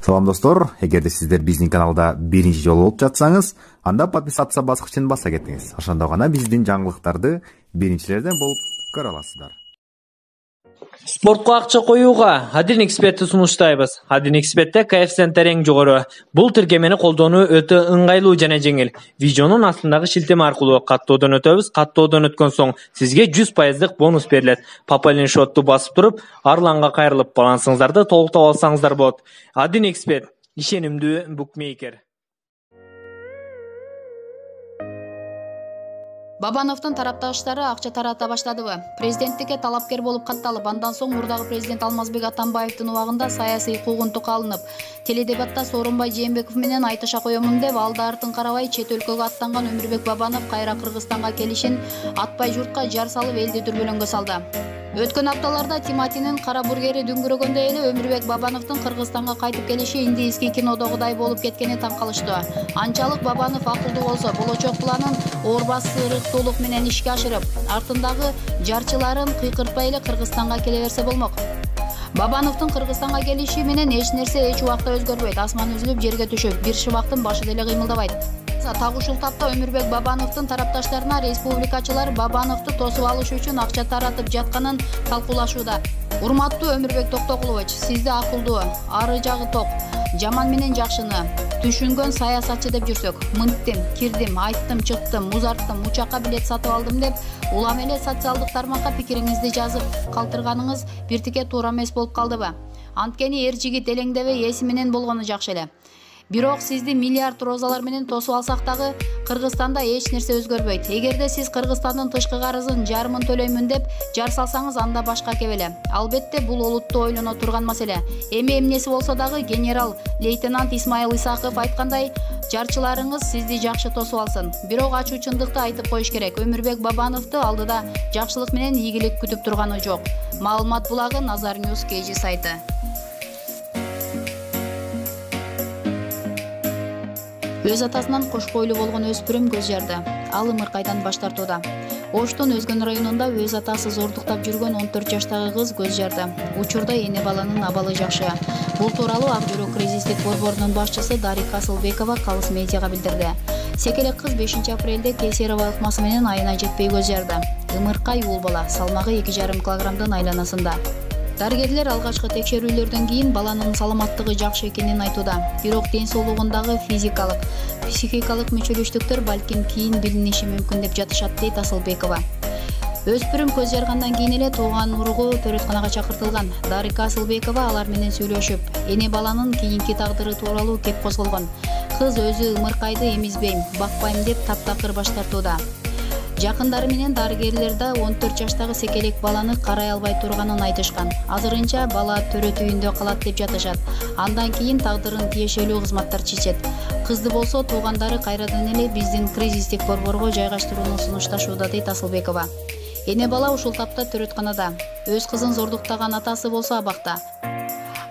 Салам достор, эгерде сиздер биздин каналда биринчи жолу болуп жатсаңыз, анда подписаться баскычын баса кетиңиз. Ошондо гана биздин жаңылыктарды биринчилерден болуп көрө аласыздар. Спортко акча коюуга Адин экспертти сунуштайбыз. Адин экспертте коэффициенттери эң жогору. Бул тиркемени колдонуу өтө ыңгайлуу жана жеңил. Видеонун астындагы шилтеме аркылуу каттоодон өтөбүз. Каттоодон өткөн соң сизге 100% бонус берилет. Пополнение счетту басып туруп, арланга кайрылып балансыңыздарды толуктап алсаңыздар болот. Адин эксперт, ишенимдүү букмейкер. Бабановдун тарапташтары акча тарата баштадыбы? Президенттикке талапкер болуп катталып, андан соң мурдагы президент Алмазбек Атамбаевдин убагында саясий куугунтукка алынып, теледебатта Сооронбай Жээнбеков менен айтыша коёмун деп алды артын карабай чет өлкөгө аттанган Өмүрбек Бабанов кайра Кыргызстанга келишин атпай журтка жар салып элди дүрбөлөңгө салды. Өткөн апталарда Тиматинин кара бургери дүңгүрөгөндөй эле Өмүрбек Бабановдун Кыргызстанга кайтып келиши индийский кинодогудай болуп кеткени таң калыштуу. Анчалык Бабанов акылдуу болсо, болочок планын оорбас сырыктуулук менен ишке ашырып, артындагы жарчыларын кыйкыртпай эле Кыргызстанга келе берсе болмок. Бабановдун Кыргызстанга келиши менен эч нерсе эч убакта өзгөрбөйт. Асман үзүлүп, жерге түшүп, бир шыбактын башы деле кыймылдабайт. Так ушул тапта Өмүрбек Бабановдун тарапташтарына республикачылар Бабановду тосуп алыш үчүн акча таратып жатканын талкуулашууда. Урматтуу Өмүрбек Токтогулович, сизди акылдуу, ары жагы ток, жаман менен жакшыны түшүнгөн саясатчы деп жүрсөк, мынттым, кирдим, айттым, чыктым, музарттым, учакка билет сатып алдым деп улам эле социалдык тармакка пикириңизди жазып калтырганыңыз бир тике туура эмес болуп калдыбы? Анткени эр жигит элеңдебей эси менен болгону жакшы эле. Бирок сизди миллиард розалар менен тосуп алсак дагы Кыргызстанда эч нерсе өзгөрбөйт. Эгерде сиз Кыргызстандын тышкы карызын жарымын төлөймүн деп жар салсаңыз, анда башка кебеле. Албетте бул олуттуу ойлоно турган маселе. Эми эмнеси болсо дагы генерал лейтенант Исмаил Исаков айткандай, жарчыларыңыз сизди жакшы тосуп алсын. Бирок ачуу чындыкты айтып коюш керек. Өмүрбек Бабановду алдыда жакшылык менен ийгилик күтүп турганы жок. Маалымат булагы Nazar News KG сайты. Өз атасынан кош бойлуу болгон өспүрүм көз жарды. Ал ымыркайдан баш тартууда. Оштун Өзгөн районунда өз атасы зордуктап жүргөн 14 жаштагы кыз көз жарды. Учурда эне баланын абалы жакшы. Бул тууралуу Ак жүрөк кризистик борборунун башчысы Дарика Асылбекова Калыс медиага билдирди. Секелек кыз 5 апрелде кесарево ыкмасы менен айына жетпей көз жарды. Ымыркай уул бала, салмагы 2,5 килограммдын айланасында. Дарыгерлер алгачкы текшерүүлөрдөн кийин баланын саламаттыгы жакшы экенин айтууда. Бирок ден соолугундагы физикалык, психикалык мүчөлүштүктөр балким кийин билиниши мүмкүн деп жатышат, дейт Асылбекова. Өспүрүм көз жаргандан кийин эле тууган уругу төрөтканага чакыртылган. Дарика Асылбекова алар менен сүйлөшүп, эне баланын кийинки тагдыры тууралуу кеп козголгон. Кыз өзү ымыркайды эмизбейм, бакпайм деп таптакыр баш тартууда. Жакындары менен дарыгерлерде 14 жаштагы секелек баланы карай албай турганын айтышкан. Азырынча бала төрөт үйүндө калат деп жатышат. Андан кийин тагдырын тиешелүү кызматтар чечет. Кызды болсо туугандары кайрадан эле биздин кризистик борборго жайгаштырууну сунушташууда, дейт Асылбекова. Эне бала ушул тапта төрөтканада. Өз кызын зордуктаган атасы болсо абакта.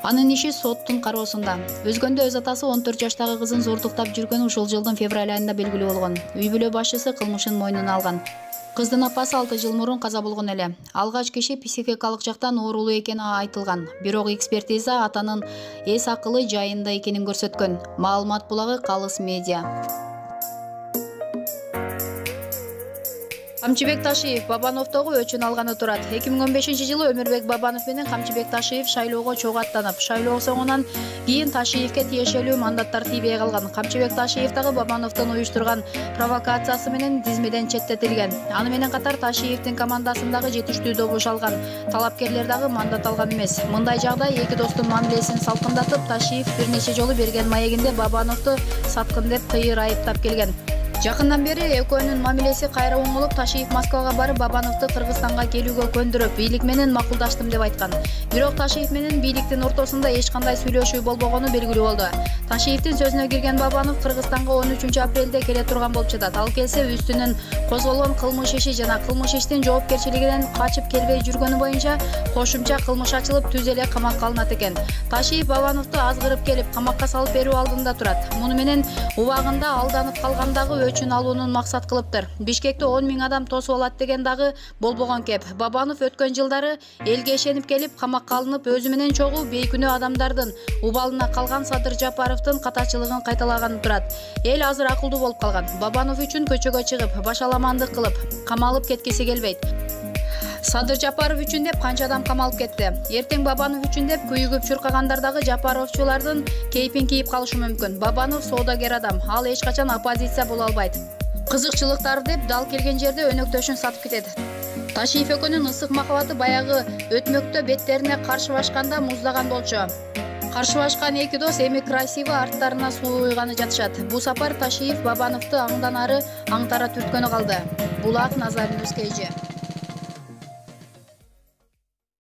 Анын иши соттун кароосунда. Өзгөндө өз атасы 14 жаштагы кызын зордуктап жүргөнү ушул жылдын февраль айында белгилүү болгон. Үй бүлө башчысы кылмышын мойнуна алган. Кыздын апасы 6 жыл мурун каза болгон эле. Алгач киши психикалык жактан оорулуу экени айтылган. Бирок экспертиза атанын эс акылы жайында экенин көрсөткөн. Маалымат булагы Калыс медиа. Камчыбек Ташиев Бабановдогу өчүн алганы турат. 2015-жылы Өмүрбек Бабанов менен Камчыбек Ташиев шайлоого чогуу аттанып, шайлоо соңунан кийин Ташиевке тиешелүү мандаттар тийбей калган. Камчыбек Ташиев дагы Бабановдун уюштурган провокациясы менен тизмеден четтетилген. Аны менен катар Ташиевдин командасындагы жетиштүү добуш алган талапкерлер дагы мандат алган эмес. Мындай жагдай эки достун мамилесин салкындатып, Ташиев бир нече жолу берген маегинде Бабановду саткын деп кыйыр айыптап келген. Жакындан бери экөөнүн мамилеси кайра оңолуп, Ташиев Москвага барып Бабановду Кыргызстанга келүүгө көндүрүп, бийлик менен макулдаштым деп айткан. Бирок Ташиев менен бийликтин ортосунда эч кандай сүйлөшүү болбогону белгилүү болду. Ташиевдин сөзүнө кирген Бабанов Кыргызстанга 13 апрелде келе турган болуп жатат. Ал келсе үстүнөн козголгон кылмыш иши жана кылмыш иштин жоопкерчилигинен качып келбей жүргөнү боюнча кошумча кылмыш ачылып, түз эле камакка алынат экен. Ташиев Бабановду азгырып келип, камакка салып берүү алдында турат. Муну менен убагында алданып калгандагы өчүн алуунун максат кылыптыр. Бишкекте 10 000 адам тосуп алат деген дагы болбогон кеп. Бабанов өткөн жылдары элге ишенип келип камакка алынып, өзү менен чогуу бейкүнөө адамдардын убалына калган Садыр Жапаровдун катачылыгын кайталаган турат. Эл азыр акылдуу болуп калган. Бабанов үчүн көчөгө чыгып, башаламандык кылып, камалып кеткиси келбейт. Садыр Жапаров үчүн деп канча адам камалып кетти. Эртең Бабанов үчүн деп күйүгүп чуркагандар дагы Жапаровчулардын кейпин кийип калышы мүмкүн. Бабанов соодагер адам, ал эч качан оппозиция боло албайт. Кызыкчылыктар деп дал келген жерде өнөктөшүн сатып кетет. Ташиев экөөнүн ысык махабаты баягы өтмөктө беттерине каршыбашканда муздаган болчу. Каршыбашкан эки дос эми красиво арттарына суу уйганы жатышат. Бу сапар Ташиев Бабановду аңдан ары аңтара түрткөнү калды. Булак Назарин Өзкейжи.